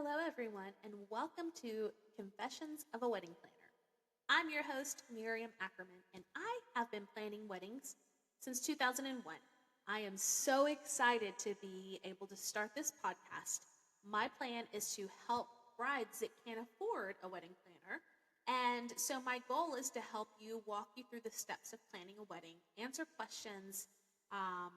Hello, everyone, and welcome to Confessions of a Wedding Planner. I'm your host, Miriam Ackerman, and I have been planning weddings since 2001. I am so excited to be able to start this podcast. My plan is to help brides that can't afford a wedding planner. And so, my goal is to help you walk you through the steps of planning a wedding, answer questions, um,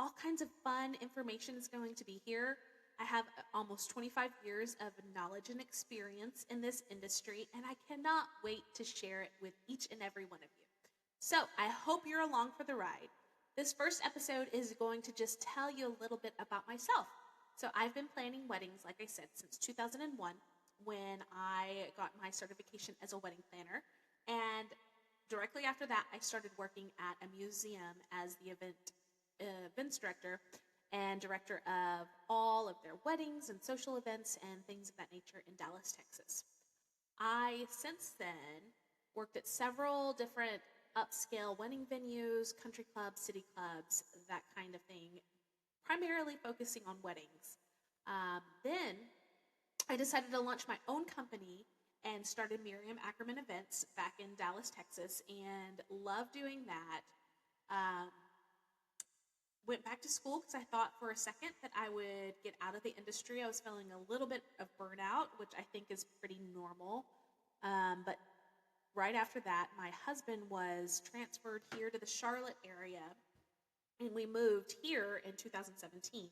all kinds of fun information is going to be here. I have almost 25 years of knowledge and experience in this industry, and I cannot wait to share it with each and every one of you. So, I hope you're along for the ride. This first episode is going to just tell you a little bit about myself. So, I've been planning weddings, like I said, since 2001 when I got my certification as a wedding planner. And directly after that, I started working at a museum as the events director and director of all of their weddings and social events and things of that nature in Dallas, Texas. I, since then, worked at several different upscale wedding venues, country clubs, city clubs, that kind of thing, primarily focusing on weddings. Then I decided to launch my own company and started Miriam Ackerman Events back in Dallas, Texas, and love doing that. Went back to school because I thought for a second that I would get out of the industry. I was feeling a little bit of burnout, which I think is pretty normal. But right after that, my husband was transferred here to the Charlotte area, and we moved here in 2017. It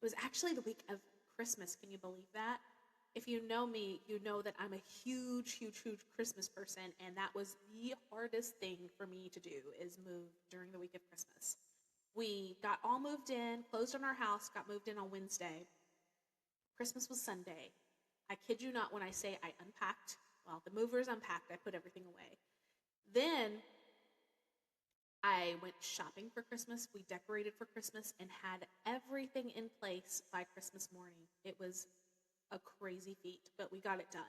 was actually the week of Christmas. Can you believe that? If you know me, you know that I'm a huge, huge, huge Christmas person, and that was the hardest thing for me to do is move during the week of Christmas. We got all moved in, closed on our house, got moved in on Wednesday. Christmas was Sunday. I kid you not when I say I unpacked. Well, the movers unpacked. I put everything away. Then I went shopping for Christmas. We decorated for Christmas and had everything in place by Christmas morning. It was a crazy feat, but we got it done.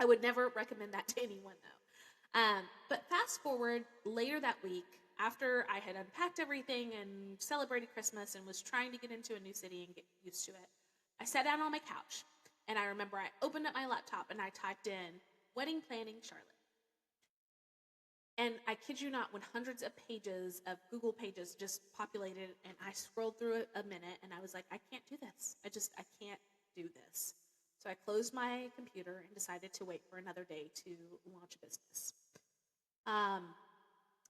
I would never recommend that to anyone, though. But fast forward later that week, after I had unpacked everything and celebrated Christmas and was trying to get into a new city and get used to it, I sat down on my couch, and I remember I opened up my laptop and I typed in wedding planning Charlotte. And I kid you not, when hundreds of pages of Google pages just populated, and I scrolled through it a minute, and I was like, I can't do this. I can't do this. So I closed my computer and decided to wait for another day to launch a business.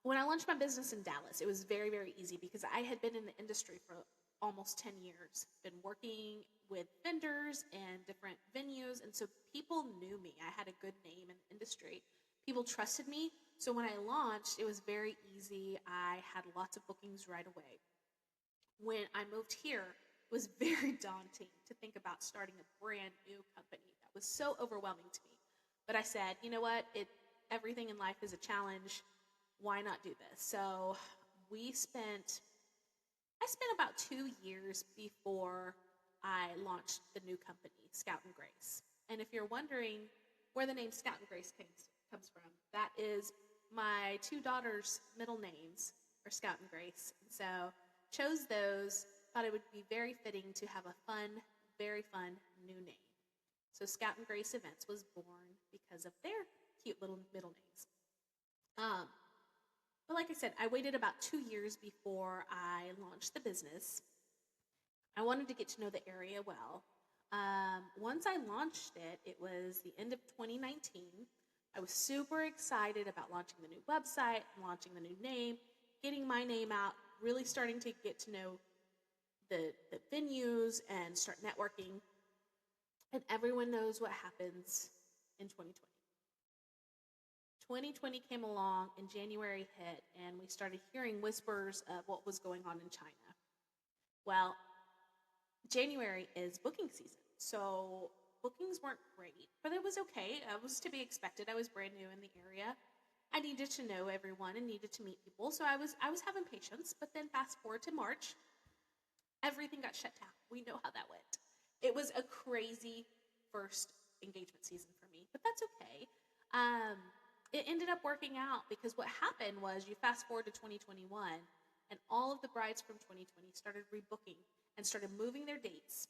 When I launched my business in Dallas, it was very, very easy because I had been in the industry for almost 10 years, been working with vendors and different venues, and so people knew me. I had a good name in the industry. People trusted me, so when I launched, it was very easy. I had lots of bookings right away. When I moved here, it was very daunting to think about starting a brand new company. That was so overwhelming to me. But I said, you know what? Everything in life is a challenge. Why not do this? So I spent about 2 years before I launched the new company, Scout and Grace. And if you're wondering where the name Scout and Grace comes from, that is my two daughters' middle names are Scout and Grace. And so chose those, thought it would be very fitting to have a fun, very fun new name. So Scout and Grace Events was born because of their cute little middle names. But like I said, I waited about 2 years before I launched the business. I wanted to get to know the area well. Once I launched it, it was the end of 2019. I was super excited about launching the new website, launching the new name, getting my name out, really starting to get to know the venues and start networking. And everyone knows what happens in 2020. 2020 came along and January hit, and we started hearing whispers of what was going on in China. Well, January is booking season, so bookings weren't great, but it was okay. It was to be expected. I was brand new in the area. I needed to know everyone and needed to meet people, so I was having patience. But then fast forward to March, everything got shut down. We know how that went. It was a crazy first engagement season for me, but that's okay. It ended up working out because what happened was you fast forward to 2021 and all of the brides from 2020 started rebooking and started moving their dates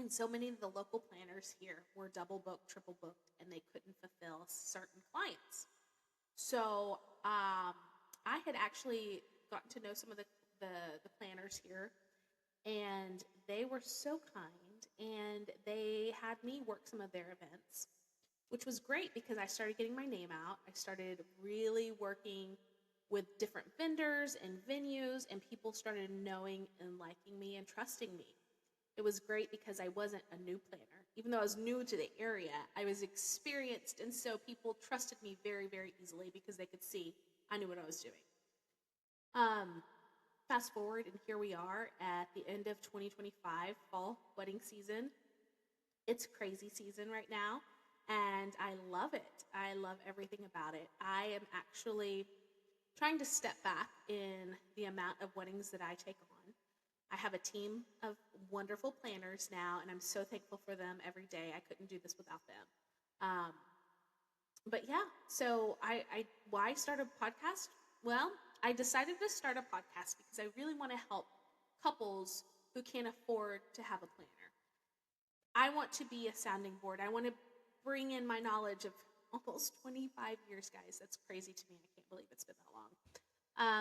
And so many of the local planners here were double booked, triple booked, and they couldn't fulfill certain clients. So I had actually gotten to know some of the planners here, and they were so kind, and they had me work some of their events, which was great because I started getting my name out. I started really working with different vendors and venues, and people started knowing and liking me and trusting me. It was great because I wasn't a new planner. Even though I was new to the area, I was experienced, and so people trusted me very, very easily because they could see I knew what I was doing. Fast forward, and here we are at the end of 2025, fall wedding season. It's crazy season right now, and I love it. I love everything about it. I am actually trying to step back in the amount of weddings that I take on. I have a team of wonderful planners now, and I'm so thankful for them every day. I couldn't do this without them. Um, but yeah, so why start a podcast? Well, I decided to start a podcast because I really want to help couples who can't afford to have a planner. I want to be a sounding board. I want to bring in my knowledge of almost 25 years, guys. That's crazy to me. I can't believe it's been that long.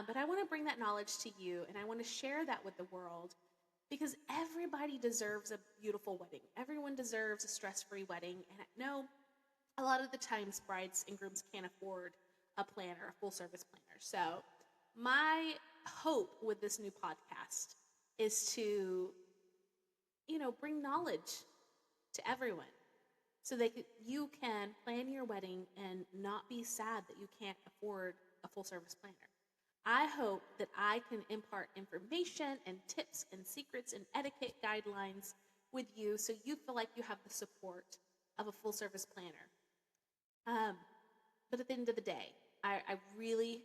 But I want to bring that knowledge to you, and I want to share that with the world because everybody deserves a beautiful wedding. Everyone deserves a stress-free wedding. And I know a lot of the times brides and grooms can't afford a planner, a full-service planner. So my hope with this new podcast is to, bring knowledge to everyone so you can plan your wedding and not be sad that you can't afford a full-service planner. I hope that I can impart information and tips and secrets and etiquette guidelines with you so you feel like you have the support of a full-service planner. But at the end of the day, I really,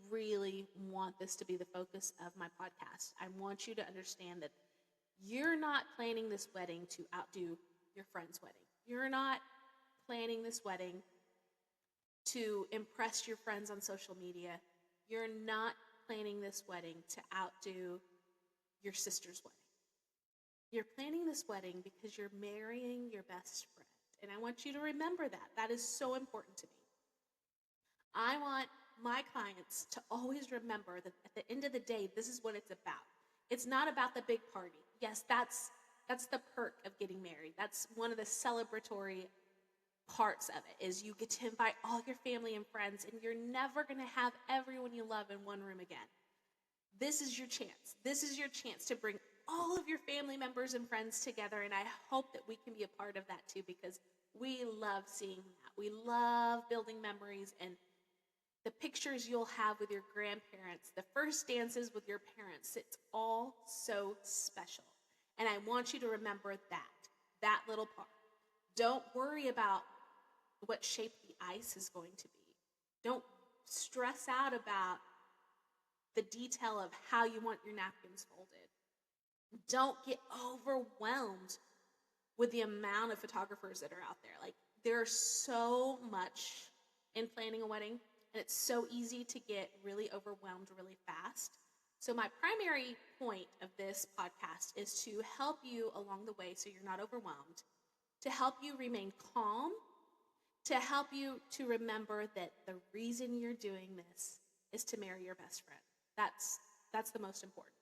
really want this to be the focus of my podcast. I want you to understand that you're not planning this wedding to outdo your friend's wedding. You're not planning this wedding to impress your friends on social media. You're not planning this wedding to outdo your sister's wedding. You're planning this wedding because you're marrying your best friend. And I want you to remember that. That is so important to me. I want my clients to always remember that at the end of the day, this is what it's about. It's not about the big party. Yes, that's the perk of getting married. That's one of the celebratory parts of it, is you get to invite all your family and friends, and you're never going to have everyone you love in one room again. This is your chance. This is your chance to bring all of your family members and friends together, and I hope that we can be a part of that too, because we love seeing that. We love building memories and the pictures you'll have with your grandparents, the first dances with your parents. It's all so special. And I want you to remember that little part. Don't worry about what shape the ice is going to be. Don't stress out about the detail of how you want your napkins folded. Don't get overwhelmed with the amount of photographers that are out there. Like, there's so much in planning a wedding, and it's so easy to get really overwhelmed really fast. So my primary point of this podcast is to help you along the way so you're not overwhelmed, to help you remain calm, to help you to remember that the reason you're doing this is to marry your best friend. That's the most important.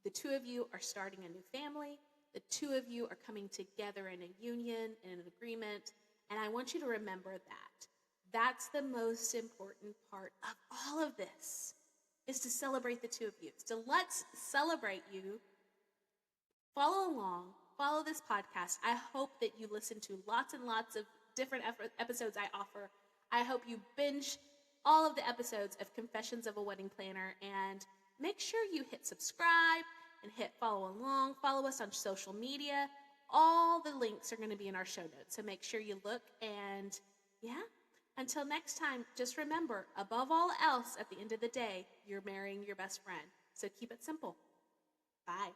The two of you are starting a new family. The two of you are coming together in a union, in an agreement, and I want you to remember that. That's the most important part of all of this, is to celebrate the two of you. So let's celebrate you. Follow along. Follow this podcast. I hope that you listen to lots and lots of different episodes I offer. I hope you binge all of the episodes of Confessions of a Wedding Planner, and make sure you hit subscribe and hit follow along. Follow us on social media. All the links are going to be in our show notes, so make sure you look. And yeah, until next time, just remember, above all else, at the end of the day, you're marrying your best friend. So keep it simple. Bye.